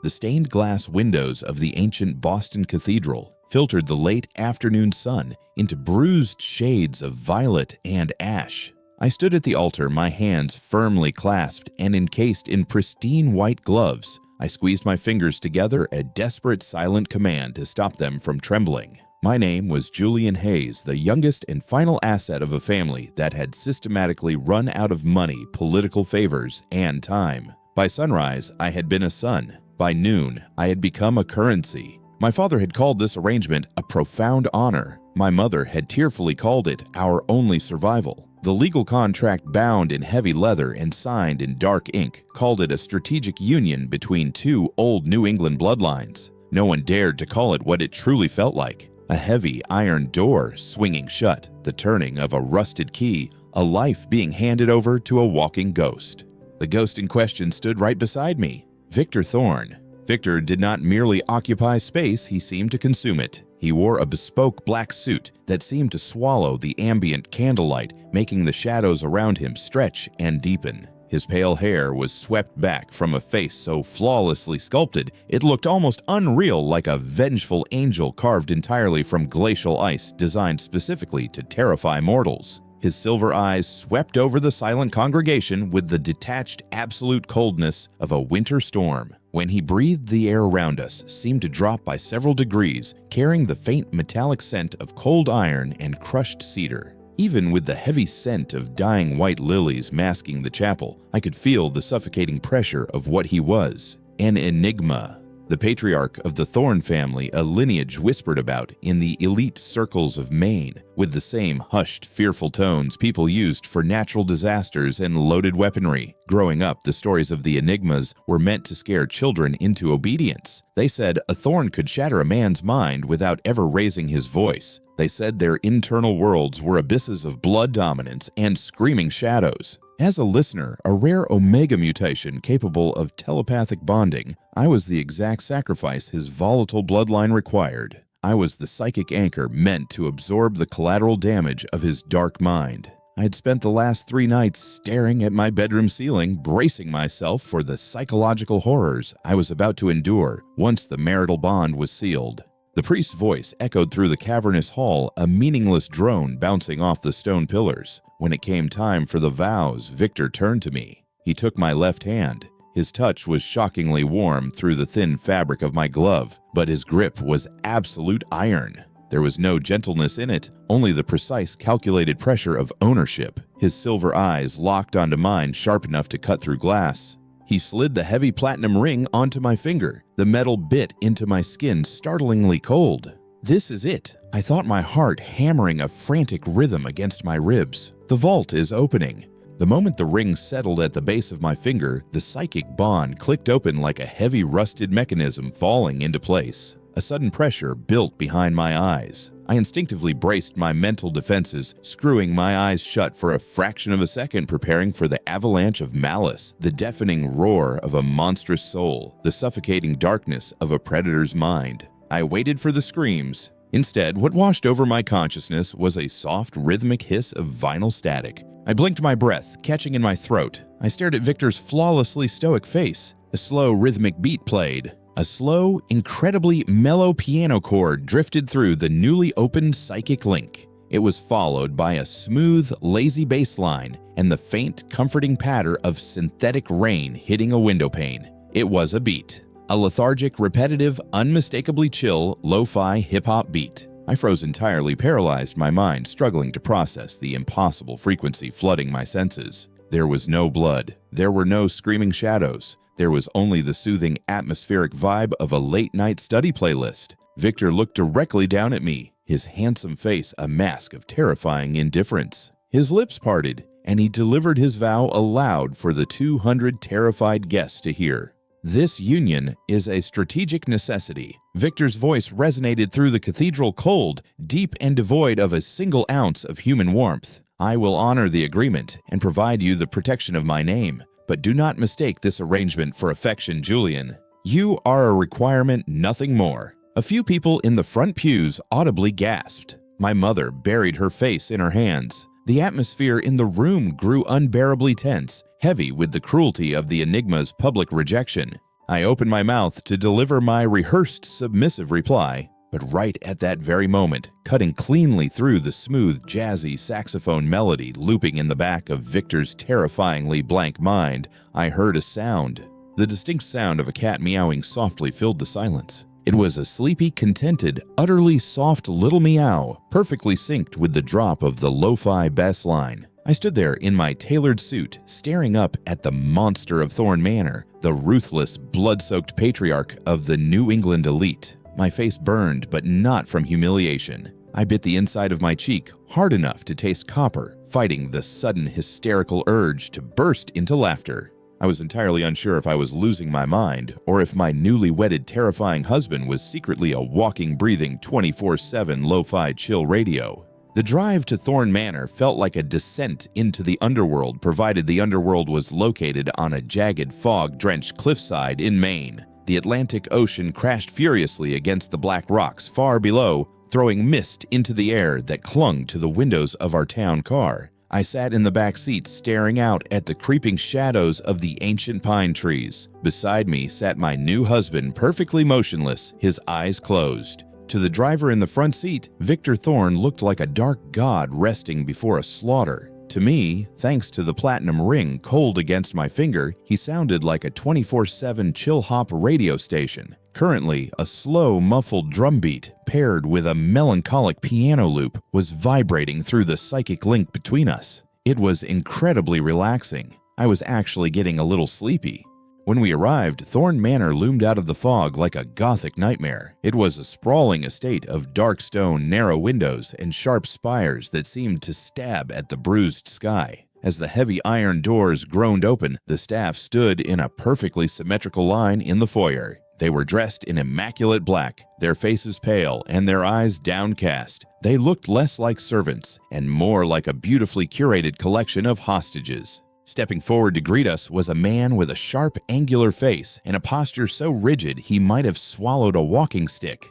The stained glass windows of the ancient Boston Cathedral filtered the late afternoon sun into bruised shades of violet and ash. I stood at the altar, my hands firmly clasped and encased in pristine white gloves. I squeezed my fingers together, a desperate silent command to stop them from trembling. My name was Julian Hayes, the youngest and final asset of a family that had systematically run out of money, political favors, and time. By sunrise, I had been a son. By noon, I had become a currency. My father had called this arrangement a profound honor. My mother had tearfully called it our only survival. The legal contract, bound in heavy leather and signed in dark ink, called it a strategic union between two old New England bloodlines. No one dared to call it what it truly felt like. A heavy iron door swinging shut, the turning of a rusted key, a life being handed over to a walking ghost. The ghost in question stood right beside me, Victor Thorne. Victor did not merely occupy space, he seemed to consume it. He wore a bespoke black suit that seemed to swallow the ambient candlelight, making the shadows around him stretch and deepen. His pale hair was swept back from a face so flawlessly sculpted, it looked almost unreal, like a vengeful angel carved entirely from glacial ice designed specifically to terrify mortals. His silver eyes swept over the silent congregation with the detached, absolute coldness of a winter storm. When he breathed, the air around us seemed to drop by several degrees, carrying the faint metallic scent of cold iron and crushed cedar. Even with the heavy scent of dying white lilies masking the chapel, I could feel the suffocating pressure of what he was, an enigma. The patriarch of the Thorne family, a lineage whispered about in the elite circles of Maine, with the same hushed, fearful tones people used for natural disasters and loaded weaponry. Growing up, the stories of the enigmas were meant to scare children into obedience. They said a thorn could shatter a man's mind without ever raising his voice. They said their internal worlds were abysses of blood dominance and screaming shadows. As a listener, a rare omega mutation capable of telepathic bonding, I was the exact sacrifice his volatile bloodline required. I was the psychic anchor meant to absorb the collateral damage of his dark mind. I had spent the last 3 nights staring at my bedroom ceiling, bracing myself for the psychological horrors I was about to endure once the marital bond was sealed. The priest's voice echoed through the cavernous hall, a meaningless drone bouncing off the stone pillars. When it came time for the vows, Victor turned to me. He took my left hand. His touch was shockingly warm through the thin fabric of my glove, but his grip was absolute iron. There was no gentleness in it, only the precise, calculated pressure of ownership. His silver eyes locked onto mine, sharp enough to cut through glass. He slid the heavy platinum ring onto my finger, the metal bit into my skin, startlingly cold. This is it, I thought, my heart hammering a frantic rhythm against my ribs. The vault is opening. The moment the ring settled at the base of my finger, the psychic bond clicked open like a heavy rusted mechanism falling into place. A sudden pressure built behind my eyes. I instinctively braced my mental defenses, screwing my eyes shut for a fraction of a second, preparing for the avalanche of malice, the deafening roar of a monstrous soul, the suffocating darkness of a predator's mind. I waited for the screams. Instead, what washed over my consciousness was a soft, rhythmic hiss of vinyl static. I blinked my breath, catching in my throat. I stared at Victor's flawlessly stoic face. A slow, rhythmic beat played. A slow, incredibly mellow piano chord drifted through the newly opened psychic link. It was followed by a smooth, lazy bass line and the faint, comforting patter of synthetic rain hitting a window pane. It was a beat. A lethargic, repetitive, unmistakably chill, lo-fi hip-hop beat. I froze entirely, paralyzed, my mind struggling to process the impossible frequency flooding my senses. There was no blood. There were no screaming shadows. There was only the soothing atmospheric vibe of a late-night study playlist. Victor looked directly down at me, his handsome face a mask of terrifying indifference. His lips parted, and he delivered his vow aloud for the 200 terrified guests to hear. This union is a strategic necessity. Victor's voice resonated through the cathedral, cold, deep, and devoid of a single ounce of human warmth. I will honor the agreement and provide you the protection of my name. But do not mistake this arrangement for affection, Julian. You are a requirement, nothing more. A few people in the front pews audibly gasped. My mother buried her face in her hands. The atmosphere in the room grew unbearably tense, heavy with the cruelty of the enigma's public rejection. I opened my mouth to deliver my rehearsed submissive reply, but right at that very moment, cutting cleanly through the smooth, jazzy saxophone melody looping in the back of Victor's terrifyingly blank mind, I heard a sound. The distinct sound of a cat meowing softly filled the silence. It was a sleepy, contented, utterly soft little meow, perfectly synced with the drop of the lo-fi bass line. I stood there in my tailored suit, staring up at the monster of Thorn Manor, the ruthless, blood-soaked patriarch of the New England elite. My face burned, but not from humiliation. I bit the inside of my cheek hard enough to taste copper, fighting the sudden hysterical urge to burst into laughter. I was entirely unsure if I was losing my mind, or if my newly wedded terrifying husband was secretly a walking, breathing 24/7 lo-fi chill radio. The drive to Thorn Manor felt like a descent into the underworld, provided the underworld was located on a jagged, fog-drenched cliffside in Maine. The Atlantic Ocean crashed furiously against the black rocks far below, throwing mist into the air that clung to the windows of our town car. I sat in the back seat staring out at the creeping shadows of the ancient pine trees. Beside me sat my new husband, perfectly motionless, his eyes closed. To the driver in the front seat, Victor Thorn looked like a dark god resting before a slaughter. To me, thanks to the platinum ring cold against my finger, he sounded like a 24/7 chill-hop radio station. Currently, a slow, muffled drum beat, paired with a melancholic piano loop, was vibrating through the psychic link between us. It was incredibly relaxing. I was actually getting a little sleepy. When we arrived, Thorn Manor loomed out of the fog like a gothic nightmare. It was a sprawling estate of dark stone, narrow windows, and sharp spires that seemed to stab at the bruised sky. As the heavy iron doors groaned open, the staff stood in a perfectly symmetrical line in the foyer. They were dressed in immaculate black, their faces pale and their eyes downcast. They looked less like servants and more like a beautifully curated collection of hostages. Stepping forward to greet us was a man with a sharp, angular face and a posture so rigid he might have swallowed a walking stick.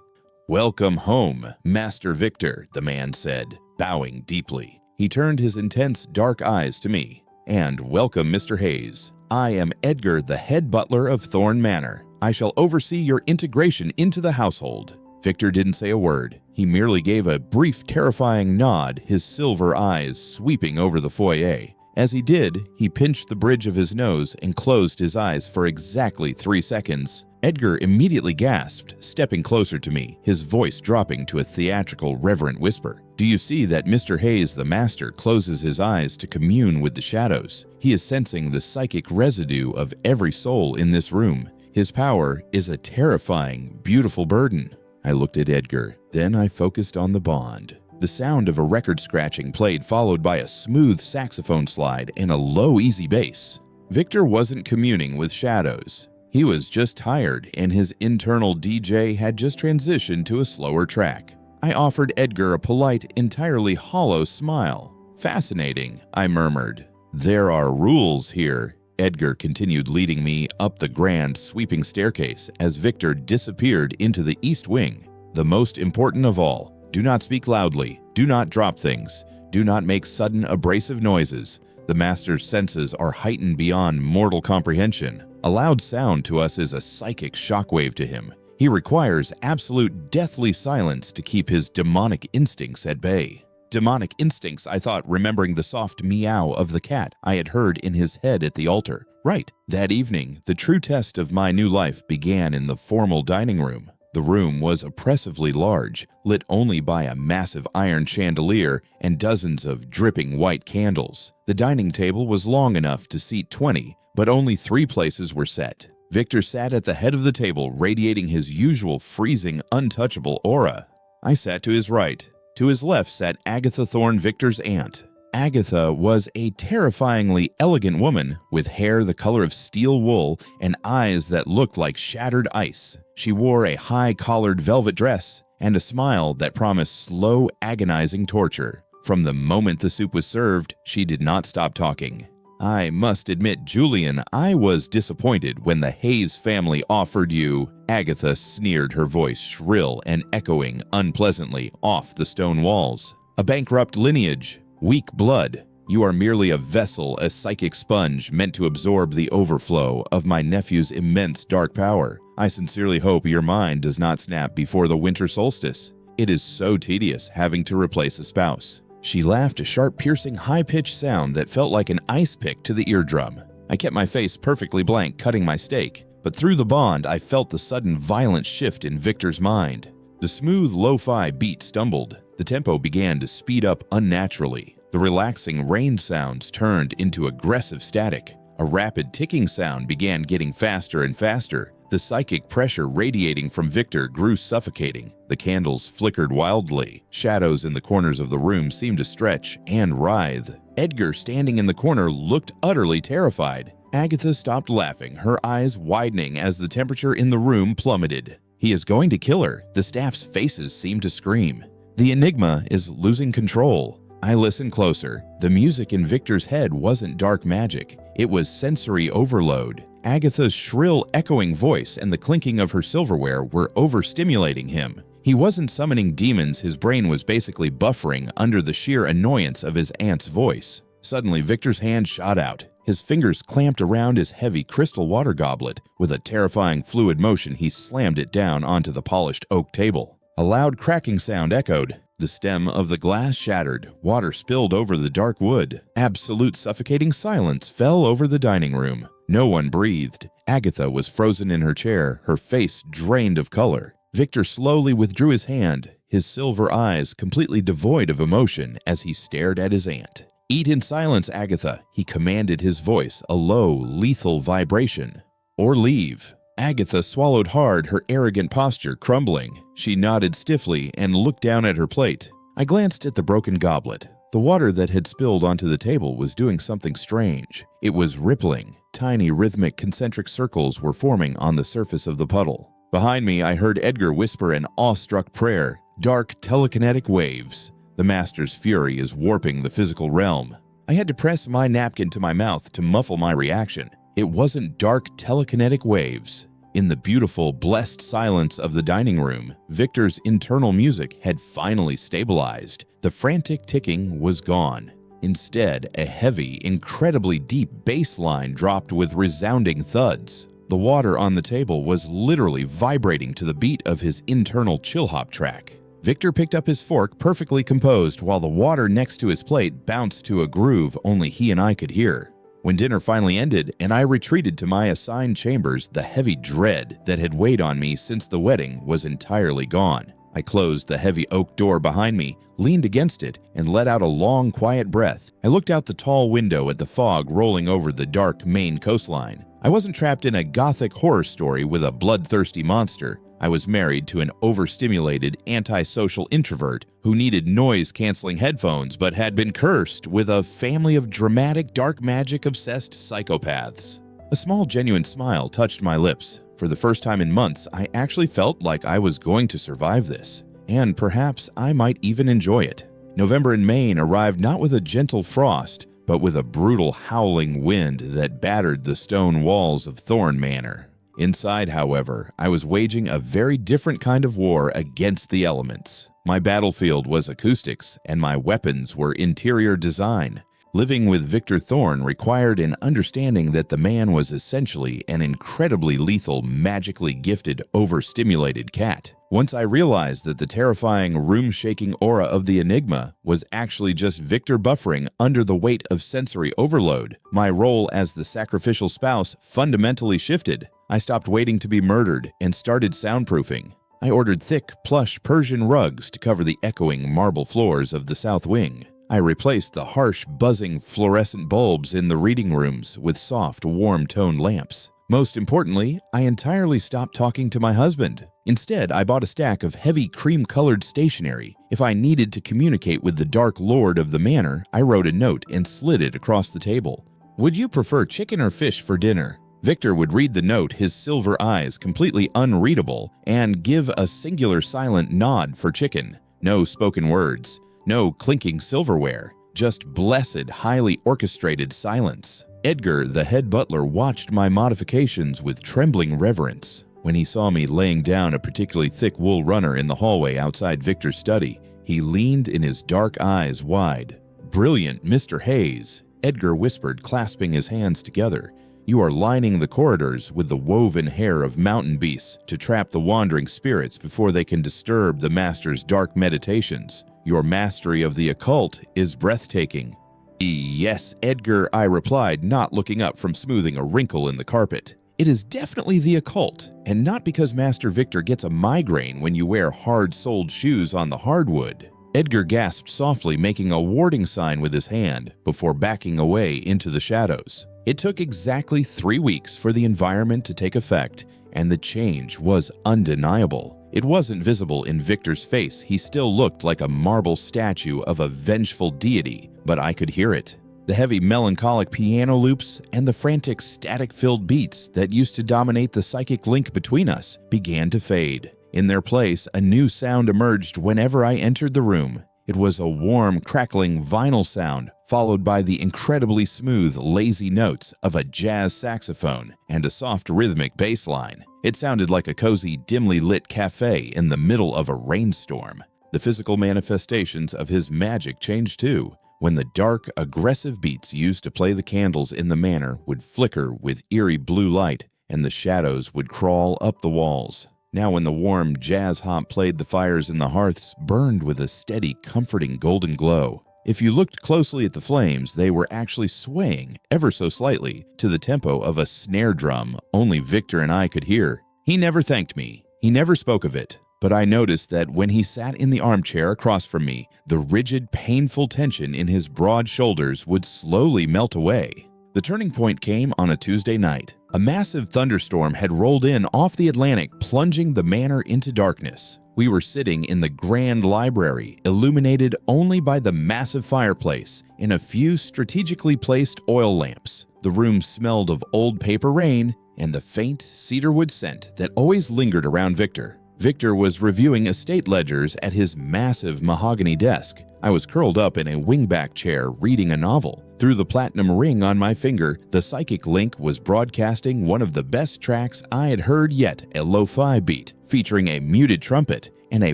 "Welcome home, Master Victor," the man said, bowing deeply. He turned his intense, dark eyes to me. "And welcome, Mr. Hayes. I am Edgar, the head butler of Thorn Manor. I shall oversee your integration into the household." Victor didn't say a word. He merely gave a brief, terrifying nod, his silver eyes sweeping over the foyer. As he did, he pinched the bridge of his nose and closed his eyes for exactly 3 seconds. Edgar immediately gasped, stepping closer to me, his voice dropping to a theatrical, reverent whisper. "Do you see that Mr. Hayes, the master, closes his eyes to commune with the shadows? He is sensing the psychic residue of every soul in this room. His power is a terrifying, beautiful burden." I looked at Edgar, then I focused on the bond. The sound of a record scratching played, followed by a smooth saxophone slide and a low, easy bass. Victor wasn't communing with shadows. He was just tired, and his internal DJ had just transitioned to a slower track. I offered Edgar a polite, entirely hollow smile. "Fascinating," I murmured. "There are rules here." Edgar continued leading me up the grand, sweeping staircase as Victor disappeared into the east wing. "The most important of all, do not speak loudly, do not drop things, do not make sudden abrasive noises. The master's senses are heightened beyond mortal comprehension. A loud sound to us is a psychic shockwave to him. He requires absolute deathly silence to keep his demonic instincts at bay." Demonic instincts, I thought, remembering the soft meow of the cat I had heard in his head at the altar. Right, that evening, the true test of my new life began in the formal dining room. The room was oppressively large, lit only by a massive iron chandelier and dozens of dripping white candles. The dining table was long enough to seat 20, but only 3 places were set. Victor sat at the head of the table, radiating his usual freezing, untouchable aura. I sat to his right. To his left sat Agatha Thorn, Victor's aunt. Agatha was a terrifyingly elegant woman with hair the color of steel wool and eyes that looked like shattered ice. She wore a high-collared velvet dress and a smile that promised slow, agonizing torture. From the moment the soup was served, she did not stop talking. "I must admit, Julian, I was disappointed when the Hayes family offered you," Agatha sneered, her voice shrill and echoing unpleasantly off the stone walls. "A bankrupt lineage, weak blood. You are merely a vessel, a psychic sponge meant to absorb the overflow of my nephew's immense dark power. I sincerely hope your mind does not snap before the winter solstice. It is so tedious having to replace a spouse." She laughed, a sharp, piercing, high-pitched sound that felt like an ice pick to the eardrum. I kept my face perfectly blank, cutting my steak, but through the bond, I felt the sudden violent shift in Victor's mind. The smooth, lo-fi beat stumbled. The tempo began to speed up unnaturally. The relaxing rain sounds turned into aggressive static. A rapid ticking sound began getting faster and faster. The psychic pressure radiating from Victor grew suffocating. The candles flickered wildly. Shadows in the corners of the room seemed to stretch and writhe. Edgar, standing in the corner, looked utterly terrified. Agatha stopped laughing, her eyes widening as the temperature in the room plummeted. "He is going to kill her." The staff's faces seemed to scream. "The Enigma is losing control." I listened closer. The music in Victor's head wasn't dark magic. It was sensory overload. Agatha's shrill, echoing voice and the clinking of her silverware were overstimulating him. He wasn't summoning demons, his brain was basically buffering under the sheer annoyance of his aunt's voice. Suddenly, Victor's hand shot out. His fingers clamped around his heavy crystal water goblet. With a terrifying fluid motion, he slammed it down onto the polished oak table. A loud cracking sound echoed. The stem of the glass shattered. Water spilled over the dark wood. Absolute suffocating silence fell over the dining room. No one breathed. Agatha was frozen in her chair, her face drained of color. Victor slowly withdrew his hand, his silver eyes completely devoid of emotion as he stared at his aunt. "Eat in silence, Agatha," he commanded, his voice a low, lethal vibration. "Or leave." Agatha swallowed hard, her arrogant posture crumbling. She nodded stiffly and looked down at her plate. I glanced at the broken goblet. The water that had spilled onto the table was doing something strange. It was rippling. Tiny, rhythmic, concentric circles were forming on the surface of the puddle. Behind me, I heard Edgar whisper an awestruck prayer. "Dark telekinetic waves. The Master's fury is warping the physical realm." I had to press my napkin to my mouth to muffle my reaction. It wasn't dark telekinetic waves. In the beautiful, blessed silence of the dining room, Victor's internal music had finally stabilized. The frantic ticking was gone. Instead, a heavy, incredibly deep bass line dropped with resounding thuds. The water on the table was literally vibrating to the beat of his internal chill-hop track. Victor picked up his fork, perfectly composed, while the water next to his plate bounced to a groove only he and I could hear. When dinner finally ended and I retreated to my assigned chambers, the heavy dread that had weighed on me since the wedding was entirely gone. I closed the heavy oak door behind me, leaned against it, and let out a long, quiet breath. I looked out the tall window at the fog rolling over the dark Maine coastline. I wasn't trapped in a gothic horror story with a bloodthirsty monster. I was married to an overstimulated, antisocial introvert who needed noise-canceling headphones but had been cursed with a family of dramatic, dark magic-obsessed psychopaths. A small, genuine smile touched my lips. For the first time in months, I actually felt like I was going to survive this, and perhaps I might even enjoy it. November in Maine arrived not with a gentle frost, but with a brutal, howling wind that battered the stone walls of Thorn Manor. Inside, however, I was waging a very different kind of war against the elements. My battlefield was acoustics, and my weapons were interior design. Living with Victor Thorn required an understanding that the man was essentially an incredibly lethal, magically gifted, overstimulated cat. Once I realized that the terrifying, room-shaking aura of the Enigma was actually just Victor buffering under the weight of sensory overload, my role as the sacrificial spouse fundamentally shifted. I stopped waiting to be murdered and started soundproofing. I ordered thick, plush Persian rugs to cover the echoing marble floors of the south wing. I replaced the harsh, buzzing fluorescent bulbs in the reading rooms with soft, warm-toned lamps. Most importantly, I entirely stopped talking to my husband. Instead, I bought a stack of heavy cream-colored stationery. If I needed to communicate with the Dark Lord of the manor, I wrote a note and slid it across the table. "Would you prefer chicken or fish for dinner?" Victor would read the note, his silver eyes completely unreadable, and give a singular silent nod for chicken. No spoken words. No clinking silverware, just blessed, highly orchestrated silence. Edgar, the head butler, watched my modifications with trembling reverence. When he saw me laying down a particularly thick wool runner in the hallway outside Victor's study, he leaned in his dark eyes wide. brilliant Mr. Hayes," Edgar whispered, clasping his hands together. "You are lining the corridors with the woven hair of mountain beasts to trap the wandering spirits before they can disturb the master's dark meditations. Your mastery of the occult is breathtaking." "Yes, Edgar," I replied, not looking up from smoothing a wrinkle in the carpet. "It is definitely the occult, and not because Master Victor gets a migraine when you wear hard-soled shoes on the hardwood." Edgar gasped softly, making a warding sign with his hand, before backing away into the shadows. It took exactly 3 weeks for the environment to take effect, and the change was undeniable. It wasn't visible in Victor's face. He still looked like a marble statue of a vengeful deity, but I could hear it. The heavy melancholic piano loops and the frantic static-filled beats that used to dominate the psychic link between us began to fade. In their place, a new sound emerged whenever I entered the room. It was a warm, crackling vinyl sound, followed by the incredibly smooth, lazy notes of a jazz saxophone and a soft rhythmic bass line. It sounded like a cozy, dimly lit cafe in the middle of a rainstorm. The physical manifestations of his magic changed too, when the dark, aggressive beats used to play the candles in the manor would flicker with eerie blue light, and the shadows would crawl up the walls. Now when the warm jazz hop played, the fires in the hearths burned with a steady, comforting golden glow. If you looked closely at the flames, they were actually swaying, ever so slightly, to the tempo of a snare drum only Victor and I could hear. He never thanked me. He never spoke of it. But I noticed that when he sat in the armchair across from me, the rigid, painful tension in his broad shoulders would slowly melt away. The turning point came on a Tuesday night. A massive thunderstorm had rolled in off the Atlantic, plunging the manor into darkness. We were sitting in the grand library, illuminated only by the massive fireplace and a few strategically placed oil lamps. The room smelled of old paper rain and the faint cedarwood scent that always lingered around Victor. Victor was reviewing estate ledgers at his massive mahogany desk. I was curled up in a wingback chair reading a novel. Through the platinum ring on my finger, the psychic link was broadcasting one of the best tracks I had heard yet, a lo-fi beat, featuring a muted trumpet and a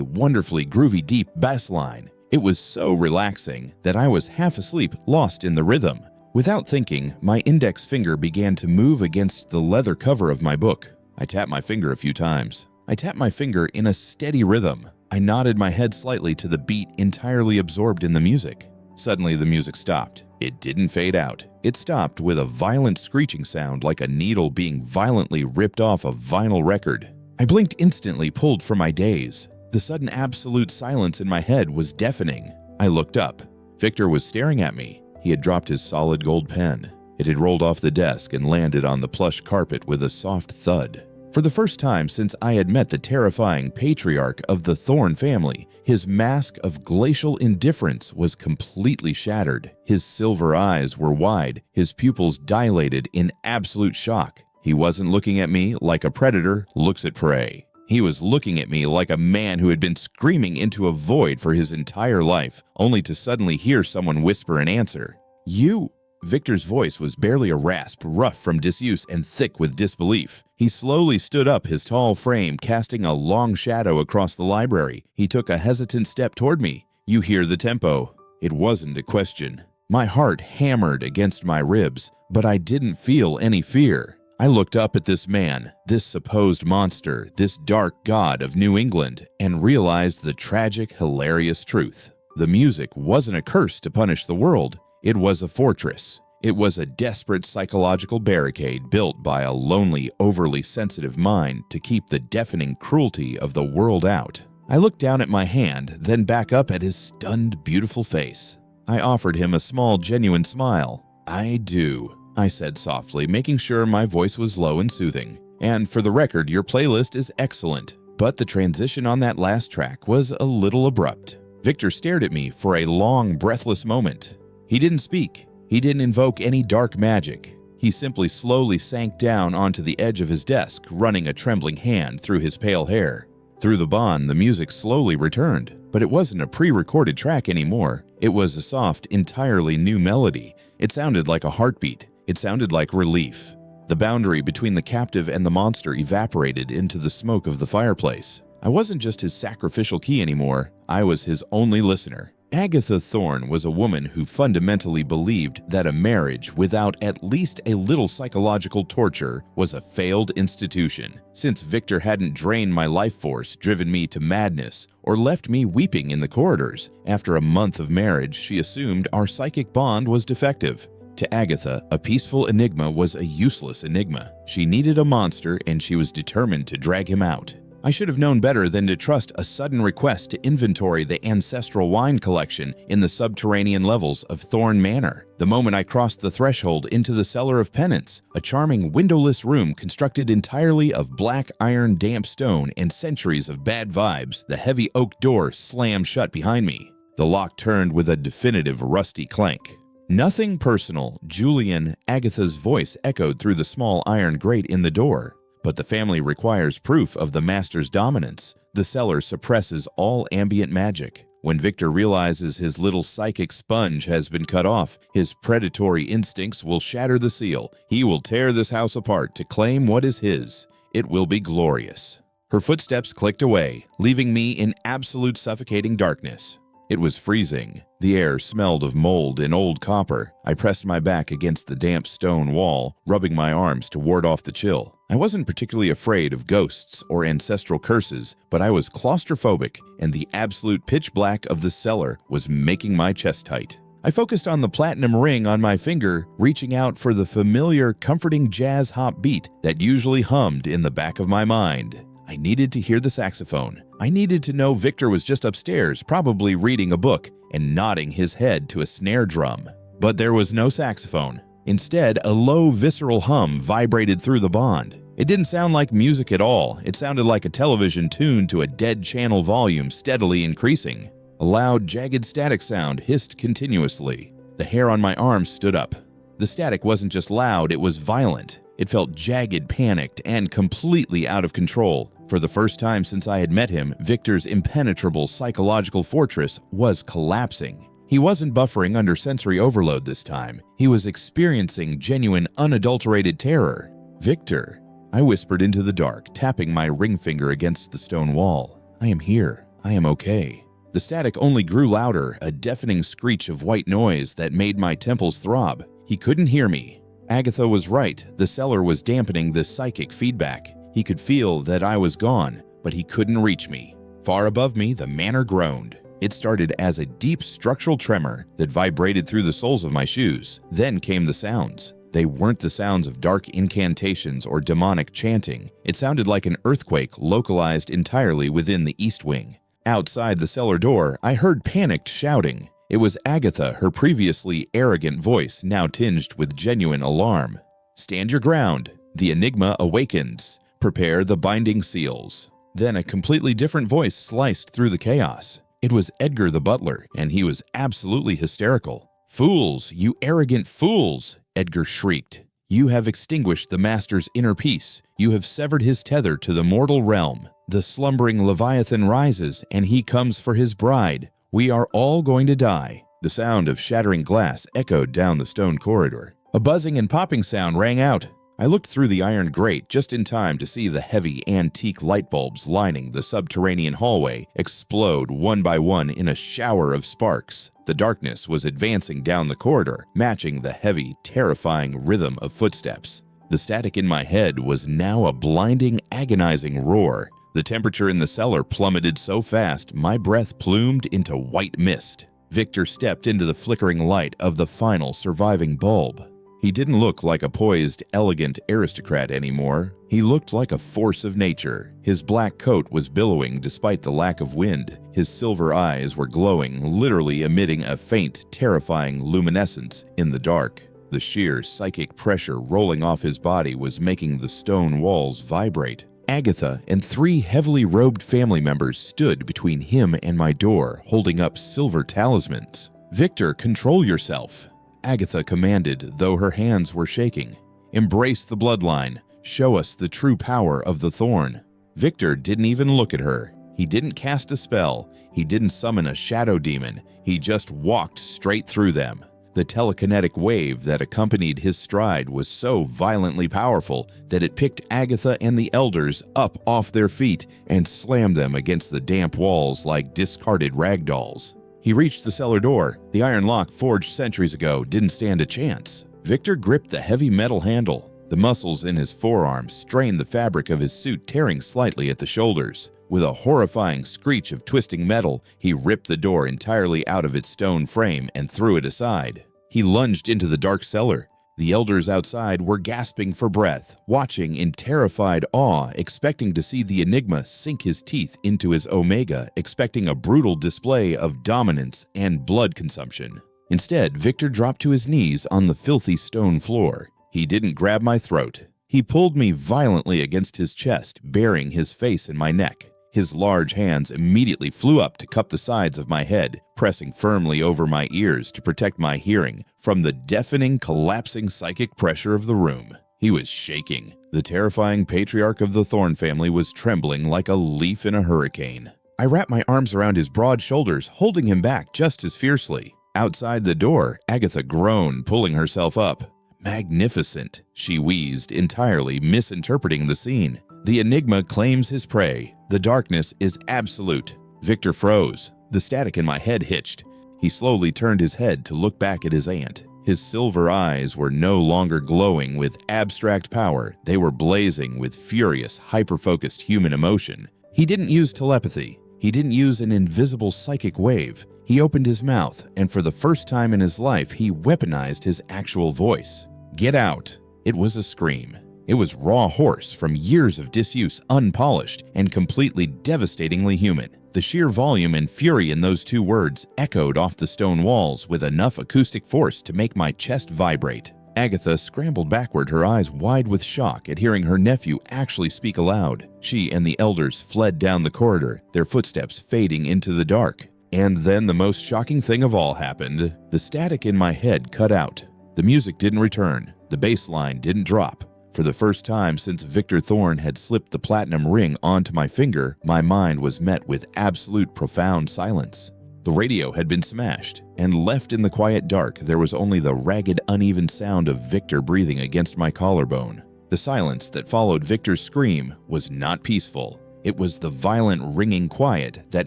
wonderfully groovy deep bass line. It was so relaxing that I was half asleep, lost in the rhythm. Without thinking, my index finger began to move against the leather cover of my book. I tapped my finger a few times. I tapped my finger in a steady rhythm. I nodded my head slightly to the beat, entirely absorbed in the music. Suddenly, the music stopped. It didn't fade out. It stopped with a violent screeching sound, like a needle being violently ripped off a vinyl record. I blinked instantly, pulled from my daze. The sudden absolute silence in my head was deafening. I looked up. Victor was staring at me. He had dropped his solid gold pen. It had rolled off the desk and landed on the plush carpet with a soft thud. For the first time since I had met the terrifying patriarch of the Thorne family, his mask of glacial indifference was completely shattered. His silver eyes were wide, his pupils dilated in absolute shock. He wasn't looking at me like a predator looks at prey. He was looking at me like a man who had been screaming into a void for his entire life, only to suddenly hear someone whisper an answer. "You." Victor's voice was barely a rasp, rough from disuse and thick with disbelief. He slowly stood up, his tall frame casting a long shadow across the library. He took a hesitant step toward me. "You hear the tempo." It wasn't a question. My heart hammered against my ribs, but I didn't feel any fear. I looked up at this man, this supposed monster, this dark god of New England, and realized the tragic, hilarious truth. The music wasn't a curse to punish the world. It was a fortress. It was a desperate psychological barricade built by a lonely, overly sensitive mind to keep the deafening cruelty of the world out. I looked down at my hand, then back up at his stunned, beautiful face. I offered him a small, genuine smile. "I do," I said softly, making sure my voice was low and soothing. "And for the record, your playlist is excellent." But the transition on that last track was a little abrupt. Victor stared at me for a long, breathless moment. He didn't speak. He didn't invoke any dark magic. He simply slowly sank down onto the edge of his desk, running a trembling hand through his pale hair. Through the bond, the music slowly returned, but it wasn't a pre-recorded track anymore. It was a soft, entirely new melody. It sounded like a heartbeat. It sounded like relief. The boundary between the captive and the monster evaporated into the smoke of the fireplace. I wasn't just his sacrificial key anymore. I was his only listener. Agatha Thorne was a woman who fundamentally believed that a marriage without at least a little psychological torture was a failed institution. Since Victor hadn't drained my life force, driven me to madness, or left me weeping in the corridors, after a month of marriage, she assumed our psychic bond was defective. To Agatha, a peaceful enigma was a useless enigma. She needed a monster, and she was determined to drag him out. I should have known better than to trust a sudden request to inventory the ancestral wine collection in the subterranean levels of Thorne Manor. The moment I crossed the threshold into the Cellar of Penance, a charming windowless room constructed entirely of black iron damp stone and centuries of bad vibes, the heavy oak door slammed shut behind me. The lock turned with a definitive rusty clank. Nothing personal, Julian, Agatha's voice echoed through the small iron grate in the door. But the family requires proof of the master's dominance. The cellar suppresses all ambient magic. When Victor realizes his little psychic sponge has been cut off, his predatory instincts will shatter the seal. He will tear this house apart to claim what is his. It will be glorious. Her footsteps clicked away, leaving me in absolute suffocating darkness. It was freezing. The air smelled of mold and old copper. I pressed my back against the damp stone wall, rubbing my arms to ward off the chill. I wasn't particularly afraid of ghosts or ancestral curses, but I was claustrophobic, and the absolute pitch black of the cellar was making my chest tight. I focused on the platinum ring on my finger, reaching out for the familiar, comforting jazz hop beat that usually hummed in the back of my mind. I needed to hear the saxophone. I needed to know Victor was just upstairs, probably reading a book and nodding his head to a snare drum. But there was no saxophone. Instead, a low, visceral hum vibrated through the bond. It didn't sound like music at all. It sounded like a television tuned to a dead channel volume steadily increasing. A loud, jagged static sound hissed continuously. The hair on my arm stood up. The static wasn't just loud, it was violent. It felt jagged, panicked, and completely out of control. For the first time since I had met him, Victor's impenetrable psychological fortress was collapsing. He wasn't buffering under sensory overload this time. He was experiencing genuine, unadulterated terror. "Victor," I whispered into the dark, tapping my ring finger against the stone wall. "I am here. I am okay." The static only grew louder, a deafening screech of white noise that made my temples throb. He couldn't hear me. Agatha was right. The cellar was dampening the psychic feedback. He could feel that I was gone, but he couldn't reach me. Far above me, the manor groaned. It started as a deep structural tremor that vibrated through the soles of my shoes. Then came the sounds. They weren't the sounds of dark incantations or demonic chanting. It sounded like an earthquake localized entirely within the east wing. Outside the cellar door, I heard panicked shouting. It was Agatha, her previously arrogant voice now tinged with genuine alarm. "Stand your ground. The enigma awakens. Prepare the binding seals." Then a completely different voice sliced through the chaos. It was Edgar the butler, and he was absolutely hysterical. "Fools, you arrogant fools!" Edgar shrieked. "You have extinguished the master's inner peace. You have severed his tether to the mortal realm. The slumbering Leviathan rises, and he comes for his bride. We are all going to die." The sound of shattering glass echoed down the stone corridor. A buzzing and popping sound rang out. I looked through the iron grate just in time to see the heavy, antique light bulbs lining the subterranean hallway explode one by one in a shower of sparks. The darkness was advancing down the corridor, matching the heavy, terrifying rhythm of footsteps. The static in my head was now a blinding, agonizing roar. The temperature in the cellar plummeted so fast, my breath plumed into white mist. Victor stepped into the flickering light of the final surviving bulb. He didn't look like a poised, elegant aristocrat anymore. He looked like a force of nature. His black coat was billowing despite the lack of wind. His silver eyes were glowing, literally emitting a faint, terrifying luminescence in the dark. The sheer psychic pressure rolling off his body was making the stone walls vibrate. Agatha and 3 heavily robed family members stood between him and my door, holding up silver talismans. "Victor, control yourself," Agatha commanded, though her hands were shaking. "Embrace the bloodline. Show us the true power of the thorn." Victor didn't even look at her. He didn't cast a spell. He didn't summon a shadow demon. He just walked straight through them. The telekinetic wave that accompanied his stride was so violently powerful that it picked Agatha and the elders up off their feet and slammed them against the damp walls like discarded rag dolls. He reached the cellar door. The iron lock forged centuries ago didn't stand a chance. Victor gripped the heavy metal handle. The muscles in his forearms strained the fabric of his suit, tearing slightly at the shoulders. With a horrifying screech of twisting metal, he ripped the door entirely out of its stone frame and threw it aside. He lunged into the dark cellar. The elders outside were gasping for breath, watching in terrified awe, expecting to see the Enigma sink his teeth into his Omega, expecting a brutal display of dominance and blood consumption. Instead, Victor dropped to his knees on the filthy stone floor. He didn't grab my throat. He pulled me violently against his chest, burying his face in my neck. His large hands immediately flew up to cup the sides of my head, pressing firmly over my ears to protect my hearing from the deafening, collapsing psychic pressure of the room. He was shaking. The terrifying patriarch of the Thorn family was trembling like a leaf in a hurricane. I wrapped my arms around his broad shoulders, holding him back just as fiercely. Outside the door, Agatha groaned, pulling herself up. "Magnificent," she wheezed, entirely misinterpreting the scene. "The Enigma claims his prey. The darkness is absolute." Victor froze. The static in my head hitched. He slowly turned his head to look back at his aunt. His silver eyes were no longer glowing with abstract power. They were blazing with furious, hyper-focused human emotion. He didn't use telepathy. He didn't use an invisible psychic wave. He opened his mouth, and for the first time in his life, he weaponized his actual voice. "Get out!" It was a scream. It was raw horse from years of disuse, unpolished, and completely devastatingly human. The sheer volume and fury in those two words echoed off the stone walls with enough acoustic force to make my chest vibrate. Agatha scrambled backward, her eyes wide with shock at hearing her nephew actually speak aloud. She and the elders fled down the corridor, their footsteps fading into the dark. And then the most shocking thing of all happened. The static in my head cut out. The music didn't return. The bass line didn't drop. For the first time since Victor Thorn had slipped the platinum ring onto my finger, my mind was met with absolute profound silence. The radio had been smashed, and left in the quiet dark, there was only the ragged, uneven sound of Victor breathing against my collarbone. The silence that followed Victor's scream was not peaceful. It was the violent, ringing quiet that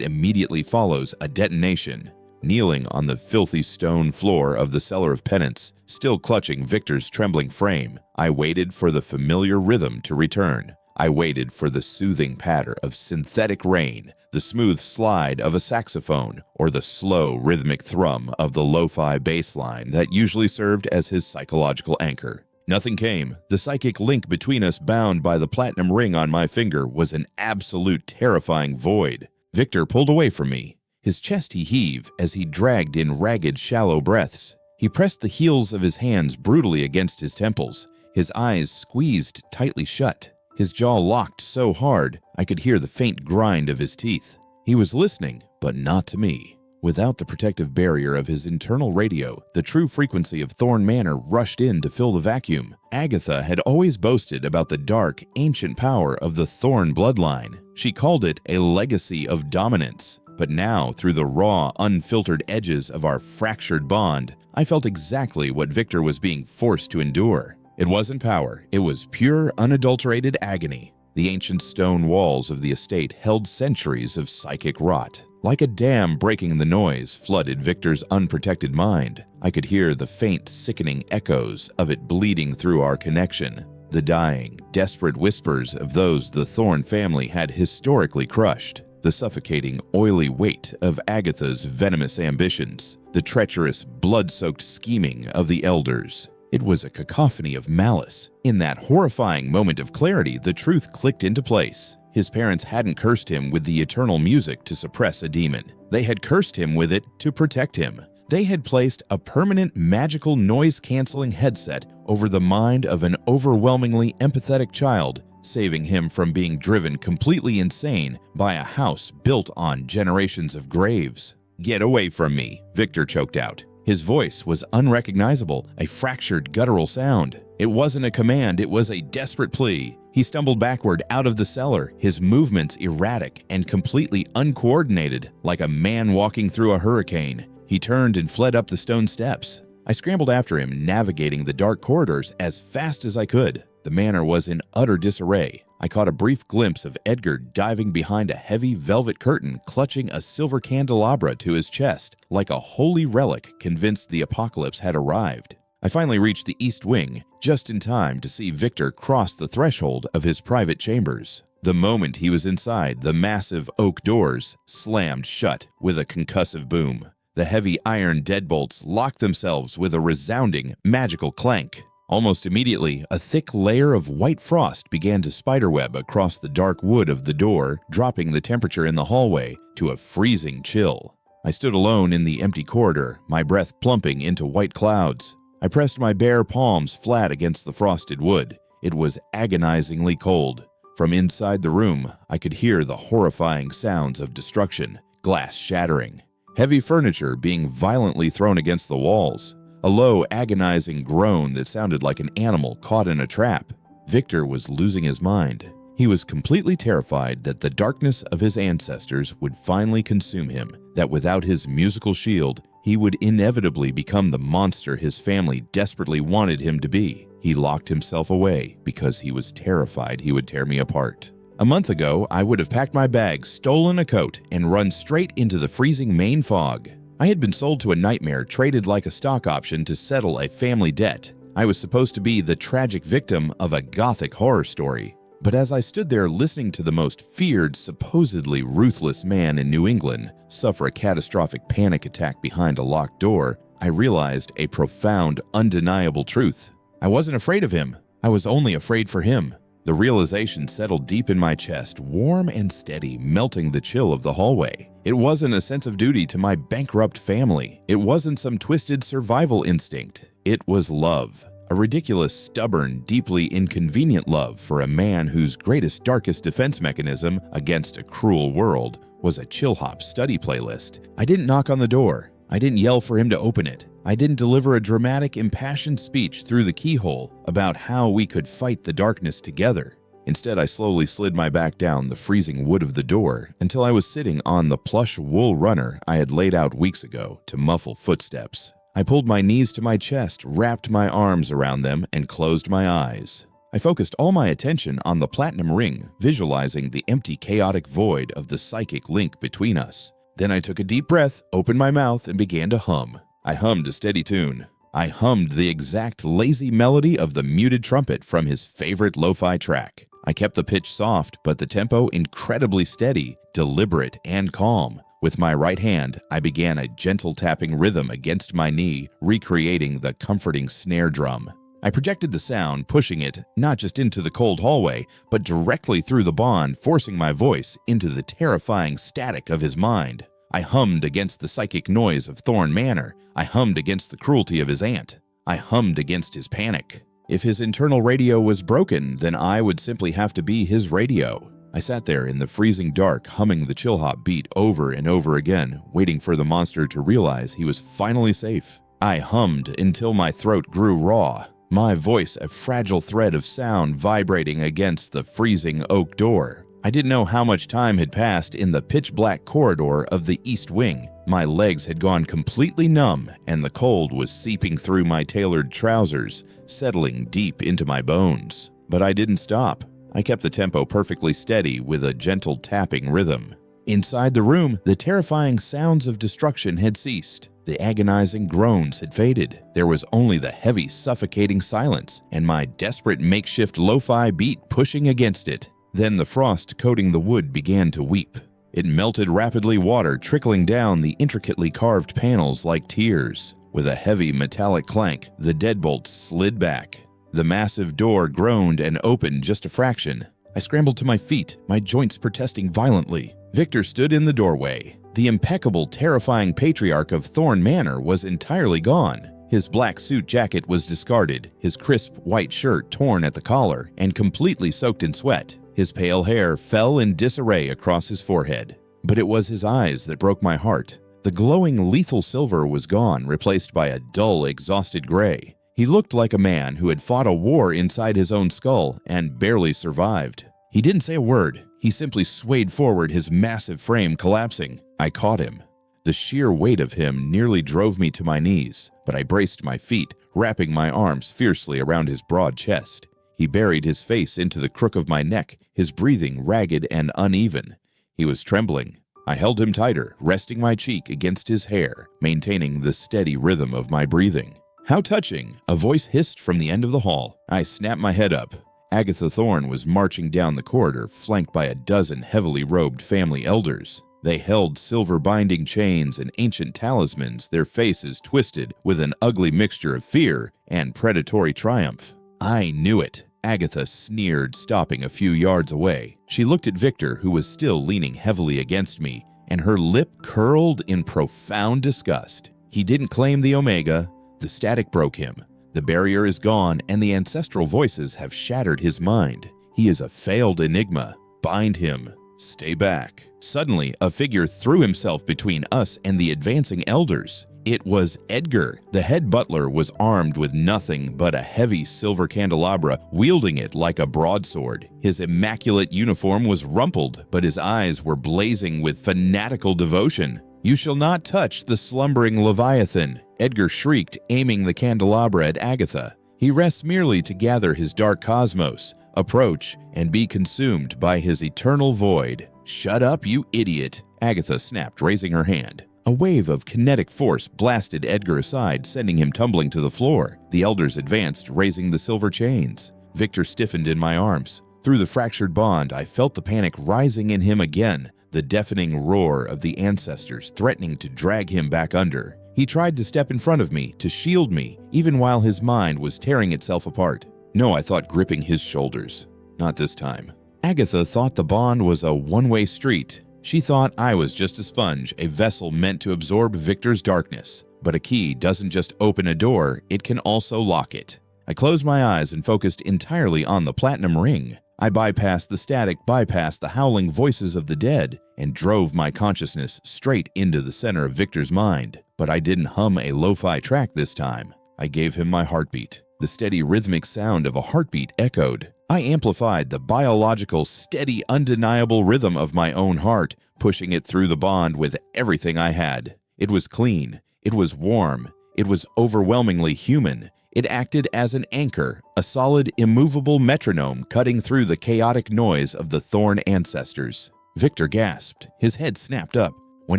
immediately follows a detonation. Kneeling on the filthy stone floor of the Cellar of Penance, still clutching Victor's trembling frame, I waited for the familiar rhythm to return. I waited for the soothing patter of synthetic rain, the smooth slide of a saxophone, or the slow, rhythmic thrum of the lo-fi bass line that usually served as his psychological anchor. Nothing came. The psychic link between us, bound by the platinum ring on my finger, was an absolute terrifying void. Victor pulled away from me. His chest he heaved as he dragged in ragged, shallow breaths. He pressed the heels of his hands brutally against his temples, his eyes squeezed tightly shut. His jaw locked so hard, I could hear the faint grind of his teeth. He was listening, but not to me. Without the protective barrier of his internal radio, the true frequency of Thorn Manor rushed in to fill the vacuum. Agatha had always boasted about the dark, ancient power of the Thorn bloodline. She called it a legacy of dominance. But now, through the raw, unfiltered edges of our fractured bond, I felt exactly what Victor was being forced to endure. It wasn't power, it was pure, unadulterated agony. The ancient stone walls of the estate held centuries of psychic rot. Like a dam breaking, the noise flooded Victor's unprotected mind. I could hear the faint, sickening echoes of it bleeding through our connection. The dying, desperate whispers of those the Thorn family had historically crushed. The suffocating, oily weight of Agatha's venomous ambitions, the treacherous, blood-soaked scheming of the elders. It was a cacophony of malice. In that horrifying moment of clarity, the truth clicked into place. His parents hadn't cursed him with the eternal music to suppress a demon. They had cursed him with it to protect him. They had placed a permanent, magical, noise-canceling headset over the mind of an overwhelmingly empathetic child, saving him from being driven completely insane by a house built on generations of graves. "Get away from me," Victor choked out. His voice was unrecognizable, a fractured, guttural sound. It wasn't a command, it was a desperate plea. He stumbled backward out of the cellar, his movements erratic and completely uncoordinated, like a man walking through a hurricane. He turned and fled up the stone steps. I scrambled after him, navigating the dark corridors as fast as I could. The manor was in utter disarray. I caught a brief glimpse of Edgar diving behind a heavy velvet curtain, clutching a silver candelabra to his chest, like a holy relic, convinced the apocalypse had arrived. I finally reached the east wing, just in time to see Victor cross the threshold of his private chambers. The moment he was inside, the massive oak doors slammed shut with a concussive boom. The heavy iron deadbolts locked themselves with a resounding, magical clank. Almost immediately, a thick layer of white frost began to spiderweb across the dark wood of the door, dropping the temperature in the hallway to a freezing chill. I stood alone in the empty corridor, my breath plumping into white clouds. I pressed my bare palms flat against the frosted wood. It was agonizingly cold. From inside the room, I could hear the horrifying sounds of destruction, glass shattering, heavy furniture being violently thrown against the walls, a low, agonizing groan that sounded like an animal caught in a trap. Victor was losing his mind. He was completely terrified that the darkness of his ancestors would finally consume him, that without his musical shield, he would inevitably become the monster his family desperately wanted him to be. He locked himself away because he was terrified he would tear me apart. A month ago, I would have packed my bags, stolen a coat, and run straight into the freezing Maine fog. I had been sold to a nightmare, traded like a stock option to settle a family debt. I was supposed to be the tragic victim of a gothic horror story. But as I stood there listening to the most feared, supposedly ruthless man in New England suffer a catastrophic panic attack behind a locked door, I realized a profound, undeniable truth. I wasn't afraid of him. I was only afraid for him. The realization settled deep in my chest, warm and steady, melting the chill of the hallway. It wasn't a sense of duty to my bankrupt family. It wasn't some twisted survival instinct. It was love. A ridiculous, stubborn, deeply inconvenient love for a man whose greatest, darkest defense mechanism against a cruel world was a chill-hop study playlist. I didn't knock on the door. I didn't yell for him to open it. I didn't deliver a dramatic, impassioned speech through the keyhole about how we could fight the darkness together. Instead, I slowly slid my back down the freezing wood of the door until I was sitting on the plush wool runner I had laid out weeks ago to muffle footsteps. I pulled my knees to my chest, wrapped my arms around them, and closed my eyes. I focused all my attention on the platinum ring, visualizing the empty, chaotic void of the psychic link between us. Then I took a deep breath, opened my mouth, and began to hum. I hummed a steady tune. I hummed the exact lazy melody of the muted trumpet from his favorite lo-fi track. I kept the pitch soft, but the tempo incredibly steady, deliberate, and calm. With my right hand, I began a gentle tapping rhythm against my knee, recreating the comforting snare drum. I projected the sound, pushing it not just into the cold hallway, but directly through the bond, forcing my voice into the terrifying static of his mind. I hummed against the psychic noise of Thorn Manor. I hummed against the cruelty of his aunt. I hummed against his panic. If his internal radio was broken, then I would simply have to be his radio. I sat there in the freezing dark, humming the chill-hop beat over and over again, waiting for the monster to realize he was finally safe. I hummed until my throat grew raw, my voice a fragile thread of sound vibrating against the freezing oak door. I didn't know how much time had passed in the pitch-black corridor of the east wing. My legs had gone completely numb, and the cold was seeping through my tailored trousers, settling deep into my bones. But I didn't stop. I kept the tempo perfectly steady with a gentle tapping rhythm. Inside the room, the terrifying sounds of destruction had ceased. The agonizing groans had faded. There was only the heavy, suffocating silence, and my desperate makeshift lo-fi beat pushing against it. Then the frost coating the wood began to weep. It melted rapidly, water trickling down the intricately carved panels like tears. With a heavy metallic clank, the deadbolt slid back. The massive door groaned and opened just a fraction. I scrambled to my feet, my joints protesting violently. Victor stood in the doorway. The impeccable, terrifying patriarch of Thorn Manor was entirely gone. His black suit jacket was discarded, his crisp white shirt torn at the collar and completely soaked in sweat. His pale hair fell in disarray across his forehead. But it was his eyes that broke my heart. The glowing lethal silver was gone, replaced by a dull, exhausted gray. He looked like a man who had fought a war inside his own skull and barely survived. He didn't say a word. He simply swayed forward, his massive frame collapsing. I caught him. The sheer weight of him nearly drove me to my knees, but I braced my feet, wrapping my arms fiercely around his broad chest. He buried his face into the crook of my neck, his breathing ragged and uneven. He was trembling. I held him tighter, resting my cheek against his hair, maintaining the steady rhythm of my breathing. "How touching!" A voice hissed from the end of the hall. I snapped my head up. Agatha Thorne was marching down the corridor, flanked by a dozen heavily robed family elders. They held silver binding chains and ancient talismans, their faces twisted with an ugly mixture of fear and predatory triumph. I knew it. Agatha sneered, stopping a few yards away. She looked at Victor, who was still leaning heavily against me, and her lip curled in profound disgust. He didn't claim the Omega. The static broke him. The barrier is gone, and the ancestral voices have shattered his mind. He is a failed enigma. Bind him. Stay back. Suddenly, a figure threw himself between us and the advancing elders. It was Edgar. The head butler was armed with nothing but a heavy silver candelabra, wielding it like a broadsword. His immaculate uniform was rumpled, but his eyes were blazing with fanatical devotion. "You shall not touch the slumbering Leviathan," Edgar shrieked, aiming the candelabra at Agatha. "He rests merely to gather his dark cosmos. Approach and be consumed by his eternal void." "Shut up, you idiot," Agatha snapped, raising her hand. A wave of kinetic force blasted Edgar aside, sending him tumbling to the floor. The elders advanced, raising the silver chains. Victor stiffened in my arms. Through the fractured bond, I felt the panic rising in him again, the deafening roar of the ancestors threatening to drag him back under. He tried to step in front of me, to shield me, even while his mind was tearing itself apart. No, I thought, gripping his shoulders. Not this time. Agatha thought the bond was a one-way street. She thought I was just a sponge, a vessel meant to absorb Victor's darkness. But a key doesn't just open a door, it can also lock it. I closed my eyes and focused entirely on the platinum ring. I bypassed the static, bypassed the howling voices of the dead, and drove my consciousness straight into the center of Victor's mind. But I didn't hum a lo-fi track this time. I gave him my heartbeat. The steady rhythmic sound of a heartbeat echoed. I amplified the biological, steady, undeniable rhythm of my own heart, pushing it through the bond with everything I had. It was clean. It was warm. It was overwhelmingly human. It acted as an anchor, a solid, immovable metronome cutting through the chaotic noise of the Thorn ancestors. Victor gasped. His head snapped up. When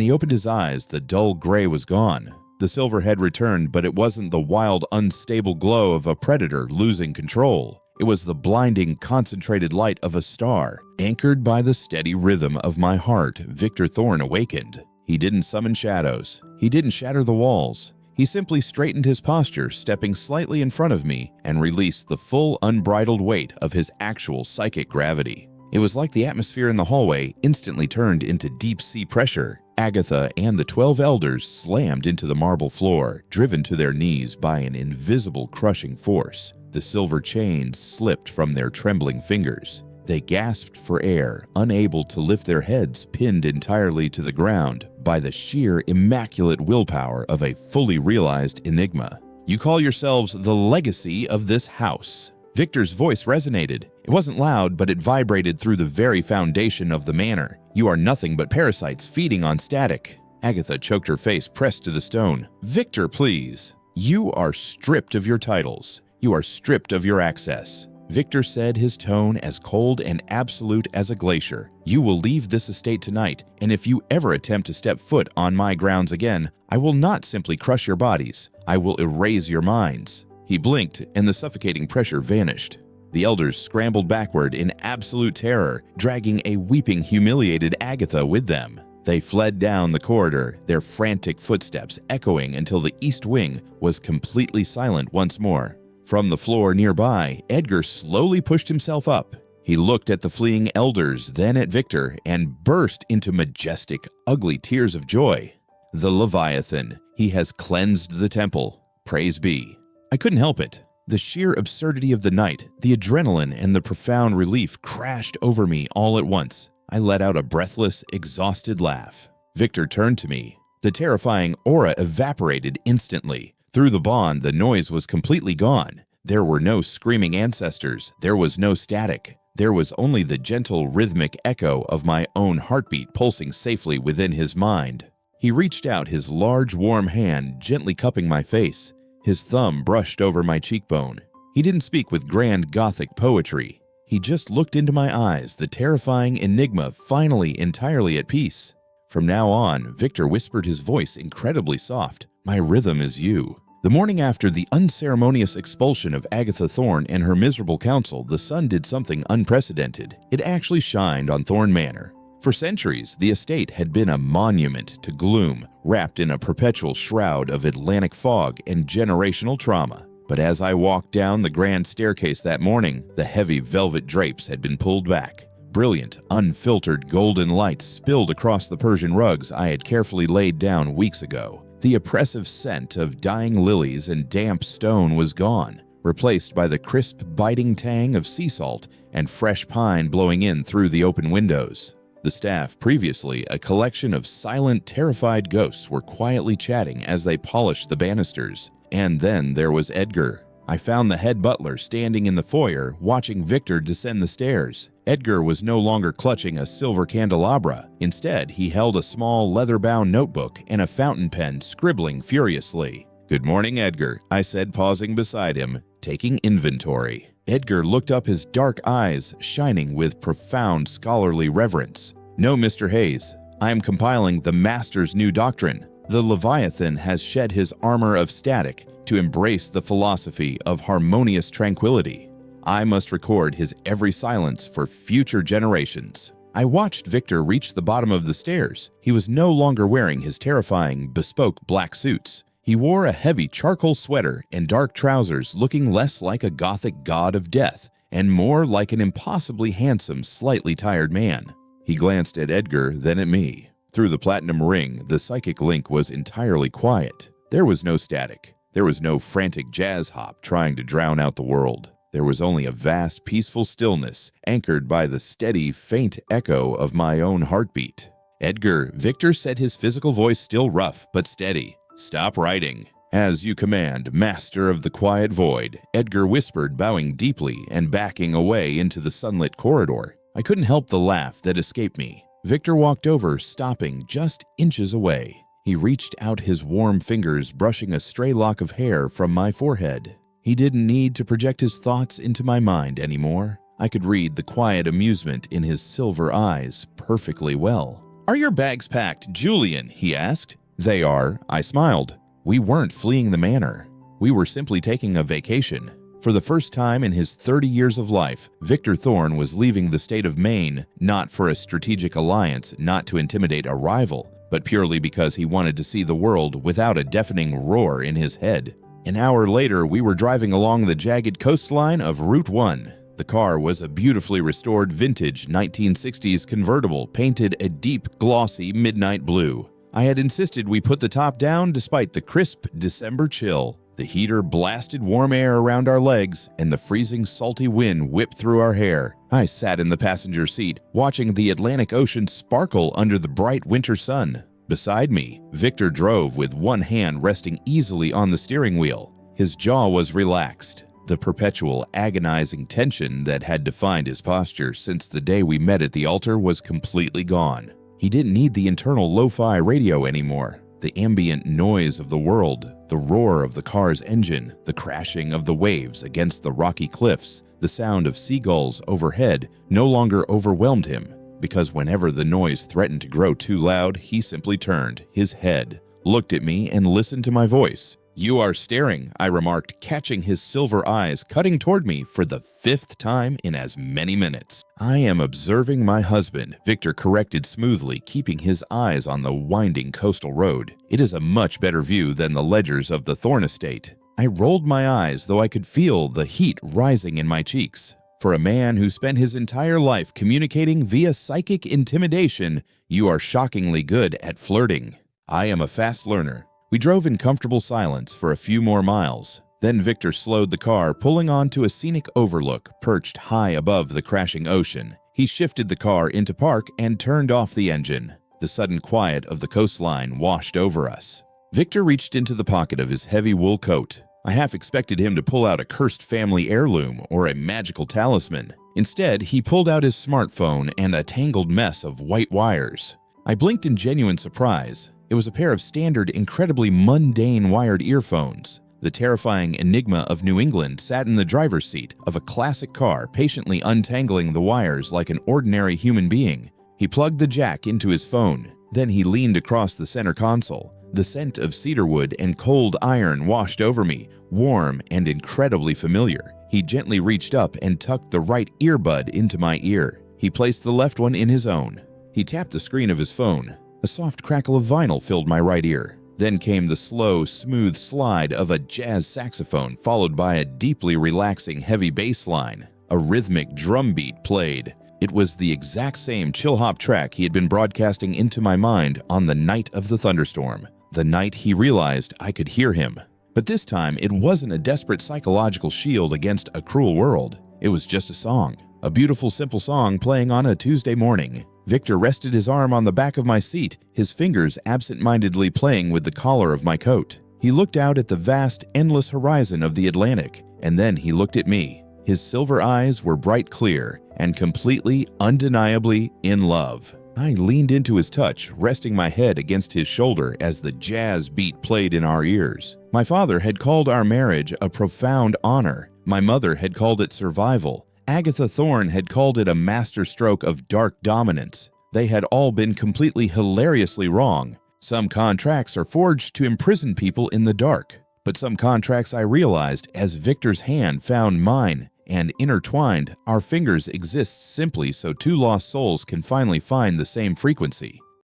he opened his eyes, the dull gray was gone. The silver head returned, but it wasn't the wild, unstable glow of a predator losing control. It was the blinding, concentrated light of a star. Anchored by the steady rhythm of my heart, Victor Thorn awakened. He didn't summon shadows. He didn't shatter the walls. He simply straightened his posture, stepping slightly in front of me, and released the full, unbridled weight of his actual psychic gravity. It was like the atmosphere in the hallway instantly turned into deep-sea pressure. Agatha and the 12 elders slammed into the marble floor, driven to their knees by an invisible crushing force. The silver chains slipped from their trembling fingers. They gasped for air, unable to lift their heads, pinned entirely to the ground by the sheer immaculate willpower of a fully realized enigma. "You call yourselves the legacy of this house." Victor's voice resonated. It wasn't loud, but it vibrated through the very foundation of the manor. "You are nothing but parasites feeding on static." Agatha choked, her face pressed to the stone. "Victor, please. You are stripped of your titles. You are stripped of your access." Victor said, his tone as cold and absolute as a glacier. "You will leave this estate tonight, and if you ever attempt to step foot on my grounds again, I will not simply crush your bodies. I will erase your minds." He blinked, and the suffocating pressure vanished. The elders scrambled backward in absolute terror, dragging a weeping, humiliated Agatha with them. They fled down the corridor, their frantic footsteps echoing until the east wing was completely silent once more. From the floor nearby, Edgar slowly pushed himself up. He looked at the fleeing elders, then at Victor, and burst into majestic, ugly tears of joy. "The Leviathan. He has cleansed the temple. Praise be." I couldn't help it. The sheer absurdity of the night, the adrenaline, and the profound relief crashed over me all at once. I let out a breathless, exhausted laugh. Victor turned to me. The terrifying aura evaporated instantly. Through the bond, the noise was completely gone. There were no screaming ancestors. There was no static. There was only the gentle, rhythmic echo of my own heartbeat pulsing safely within his mind. He reached out his large, warm hand, gently cupping my face. His thumb brushed over my cheekbone. He didn't speak with grand Gothic poetry. He just looked into my eyes, the terrifying enigma finally entirely at peace. From now on, Victor whispered, his voice incredibly soft. My rhythm is you. The morning after the unceremonious expulsion of Agatha Thorne and her miserable council, the sun did something unprecedented. It actually shined on Thorne Manor. For centuries, the estate had been a monument to gloom, wrapped in a perpetual shroud of Atlantic fog and generational trauma. But as I walked down the grand staircase that morning, the heavy velvet drapes had been pulled back. Brilliant, unfiltered golden lights spilled across the Persian rugs I had carefully laid down weeks ago. The oppressive scent of dying lilies and damp stone was gone, replaced by the crisp, biting tang of sea salt and fresh pine blowing in through the open windows. The staff, previously a collection of silent, terrified ghosts, were quietly chatting as they polished the banisters. And then there was Edgar. I found the head butler standing in the foyer, watching Victor descend the stairs. Edgar was no longer clutching a silver candelabra. Instead, he held a small leather-bound notebook and a fountain pen, scribbling furiously. "Good morning, Edgar," I said, pausing beside him, taking inventory. Edgar looked up, his dark eyes shining with profound scholarly reverence. "No, Mr. Hayes. I am compiling the Master's new doctrine. The Leviathan has shed his armor of static to embrace the philosophy of harmonious tranquility. I must record his every silence for future generations." I watched Victor reach the bottom of the stairs. He was no longer wearing his terrifying, bespoke black suits. He wore a heavy charcoal sweater and dark trousers, looking less like a Gothic god of death and more like an impossibly handsome, slightly tired man. He glanced at Edgar, then at me. Through the platinum ring, the psychic link was entirely quiet. There was no static. There was no frantic jazz hop trying to drown out the world. There was only a vast, peaceful stillness, anchored by the steady, faint echo of my own heartbeat. "Edgar," Victor said, his physical voice still rough but steady. "Stop writing." "As you command, Master of the Quiet Void," Edgar whispered, bowing deeply and backing away into the sunlit corridor. I couldn't help the laugh that escaped me. Victor walked over, stopping just inches away. He reached out his warm fingers, brushing a stray lock of hair from my forehead. He didn't need to project his thoughts into my mind anymore. I could read the quiet amusement in his silver eyes perfectly well. "Are your bags packed, Julian?" he asked. "They are," I smiled. We weren't fleeing the manor. We were simply taking a vacation. For the first time in his 30 years of life, Victor Thorne was leaving the state of Maine, not for a strategic alliance, not to intimidate a rival, but purely because he wanted to see the world without a deafening roar in his head. An hour later, we were driving along the jagged coastline of Route 1. The car was a beautifully restored vintage 1960s convertible, painted a deep, glossy midnight blue. I had insisted we put the top down despite the crisp December chill. The heater blasted warm air around our legs, and the freezing, salty wind whipped through our hair. I sat in the passenger seat, watching the Atlantic Ocean sparkle under the bright winter sun. Beside me, Victor drove with one hand resting easily on the steering wheel. His jaw was relaxed. The perpetual, agonizing tension that had defined his posture since the day we met at the altar was completely gone. He didn't need the internal lo-fi radio anymore. The ambient noise of the world, the roar of the car's engine, the crashing of the waves against the rocky cliffs, the sound of seagulls overhead no longer overwhelmed him, because whenever the noise threatened to grow too loud, he simply turned his head, looked at me, and listened to my voice. "You are staring," I remarked, catching his silver eyes cutting toward me for the 5th time in as many minutes. "I am observing my husband," Victor corrected smoothly, keeping his eyes on the winding coastal road. "It is a much better view than the ledgers of the Thorne estate." I rolled my eyes, though I could feel the heat rising in my cheeks. For a man who spent his entire life communicating via psychic intimidation, you are shockingly good at flirting. I am a fast learner. We drove in comfortable silence for a few more miles. Then Victor slowed the car, pulling onto a scenic overlook perched high above the crashing ocean. He shifted the car into park and turned off the engine. The sudden quiet of the coastline washed over us. Victor reached into the pocket of his heavy wool coat. I half expected him to pull out a cursed family heirloom or a magical talisman. Instead, he pulled out his smartphone and a tangled mess of white wires. I blinked in genuine surprise. It was a pair of standard, incredibly mundane wired earphones. The terrifying enigma of New England sat in the driver's seat of a classic car, patiently untangling the wires like an ordinary human being. He plugged the jack into his phone. Then he leaned across the center console. The scent of cedarwood and cold iron washed over me, warm and incredibly familiar. He gently reached up and tucked the right earbud into my ear. He placed the left one in his own. He tapped the screen of his phone. A soft crackle of vinyl filled my right ear. Then came the slow, smooth slide of a jazz saxophone, followed by a deeply relaxing heavy bass line. A rhythmic drum beat played. It was the exact same chill-hop track he had been broadcasting into my mind on the night of the thunderstorm, the night he realized I could hear him. But this time, it wasn't a desperate psychological shield against a cruel world. It was just a song, a beautiful, simple song playing on a Tuesday morning. Victor rested his arm on the back of my seat, his fingers absent-mindedly playing with the collar of my coat. He looked out at the vast, endless horizon of the Atlantic, and then he looked at me. His silver eyes were bright clear and completely, undeniably in love. I leaned into his touch, resting my head against his shoulder as the jazz beat played in our ears. My father had called our marriage a profound honor. My mother had called it survival. Agatha Thorne had called it a masterstroke of dark dominance. They had all been completely hilariously wrong. Some contracts are forged to imprison people in the dark, but some contracts I realized as Victor's hand found mine, and intertwined, our fingers exist simply so two lost souls can finally find the same frequency.